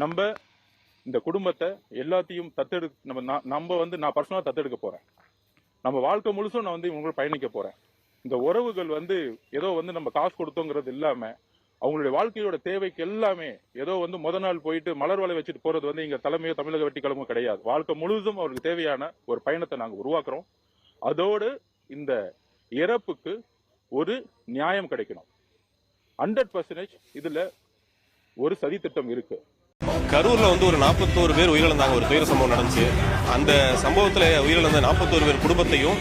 நம்ம இந்த குடும்பத்தை எல்லாத்தையும் நான் பர்சனலா தத்தெடுக்க போறேன். நம்ம வாழ்க்கை முழுசும் நான் இவங்களோட பயணிக்க போறேன். இந்த உறவுகள் ஏதோ நம்ம காசு கொடுத்தோங்கிறது இல்லாம அவங்களுடைய வாழ்க்கையோட தேவைக்கு எல்லாமே ஏதோ முத நாள் போயிட்டு மலர் வலை வச்சுட்டு போறது எங்க தலைமையோ தமிழக வெட்டிக்கலமோ கிடையாது. வாழ்க்கை முழுவதும் அவருக்கு தேவையான ஒரு பயணத்தை நாங்க உருவாக்குறோம். அதோடு இந்த இறப்புக்கு ஒரு நியாயம் கிடைக்கணும். 100% இதுல ஒரு சதி திட்டம் இருக்கு. கரூர்ல ஒரு 41 பேர் உயிரிழந்தாங்க. ஒரு துயர சம்பவம் நடந்துச்சு. அந்த சம்பவத்துல உயிரிழந்த 41 பேர் குடும்பத்தையும்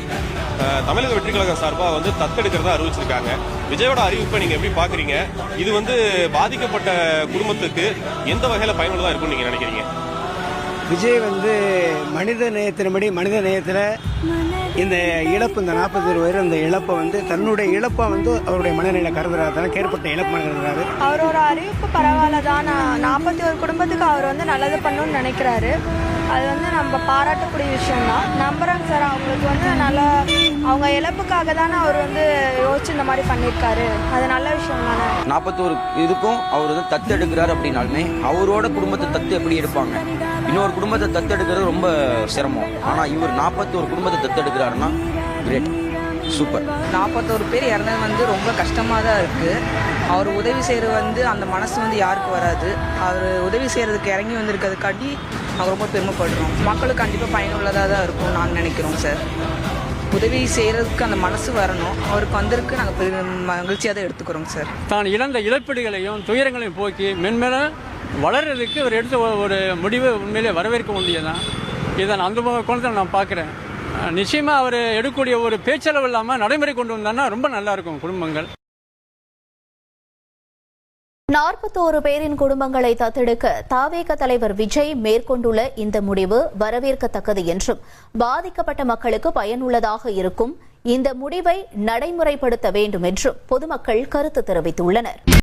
தமிழக வெற்றி கழகம் சார்பா தத்தெடுக்கிறதா அறிவிச்சிருக்காங்க. விஜயோட அறிவிப்பை நீங்க எப்படி பாக்குறீங்க? இது பாதிக்கப்பட்ட குடும்பத்துக்கு எந்த வகையில பயனுள்ளதா இருக்கும்னு நீங்க நினைக்கிறீங்க? விஜய் மனித நேயத்தின்படி மனித நேயத்துல இந்த இழப்பு, இந்த 41 பேர் அந்த இழப்பை தன்னுடைய இழப்பா அவருடைய மனநிலை கருதுறாரு. தனக்கு ஏற்பட்ட இழப்பு கருதுறாரு. அவரோட அறிவிப்பு பரவாயில்ல தான். 41 குடும்பத்துக்கு அவர் நல்லது பண்ணணும்னு நினைக்கிறாரு. அது நம்ம பாராட்டக்கூடிய விஷயம் தான். நம்புறேங்க சார். அவங்களுக்கு நல்லா அவங்க இழப்புக்காக தானே அவர் யோசிச்சு இந்த மாதிரி பண்ணியிருக்காரு. அது நல்ல விஷயம் தானே. 41 இதுக்கும் அவர் தத்தெடுக்கிறாரு அப்படின்னாலுமே அவரோட குடும்பத்தை தத்து எப்படி எடுப்பாங்க? இன்னொரு குடும்பத்தை தத்தெடுக்கிறது ரொம்ப சிரமம். ஆனால் இவர் 41 குடும்பத்தை தத்தெடுக்கிறாருன்னா கிரேட், சூப்பர். 41 பேர் இறந்தது ரொம்ப கஷ்டமாக தான் இருக்குது. அவர் உதவி செய்கிறது அந்த மனசு யாருக்கு வராது. அவர் உதவி செய்கிறதுக்கு இறங்கி வந்திருக்கிறதுக்காட்டி நாங்கள் ரொம்ப பெருமைப்படுறோம். மக்களுக்கு கண்டிப்பாக பயனுள்ளதாக தான் இருக்கும் நாங்கள் நினைக்கிறோம் சார். உதவி செய்கிறதுக்கு அந்த மனசு வரணும். அவருக்கு வந்திருக்கு. நாங்கள் மகிழ்ச்சியாக தான் எடுத்துக்கிறோம் சார். தான் இழந்த இழப்பீடுகளையும் துயரங்களையும் போக்கி மென்மேலும் வளர்றதுக்கு அவர் எடுத்த ஒரு முடிவு உண்மையிலே வரவேற்க வேண்டியதான். இதை நான் அந்த கோணத்தில் நான் பார்க்குறேன். நிச்சயமாக அவர் எடுக்கக்கூடிய ஒரு பேச்சளவு இல்லாமல் நடைமுறை கொண்டு வந்தாங்கன்னா ரொம்ப நல்லா இருக்கும் குடும்பங்கள். 41 பேரின் குடும்பங்களை தத்தெடுக்க தாவேக தலைவர் விஜய் மேற்கொண்டுள்ள இந்த முடிவு வரவேற்கத்தக்கது என்றும் பாதிக்கப்பட்ட மக்களுக்கு பயனுள்ளதாக இருக்கும். இந்த முடிவை நடைமுறைப்படுத்த வேண்டும் என்றும் பொதுமக்கள் கருத்து தெரிவித்துள்ளனர்.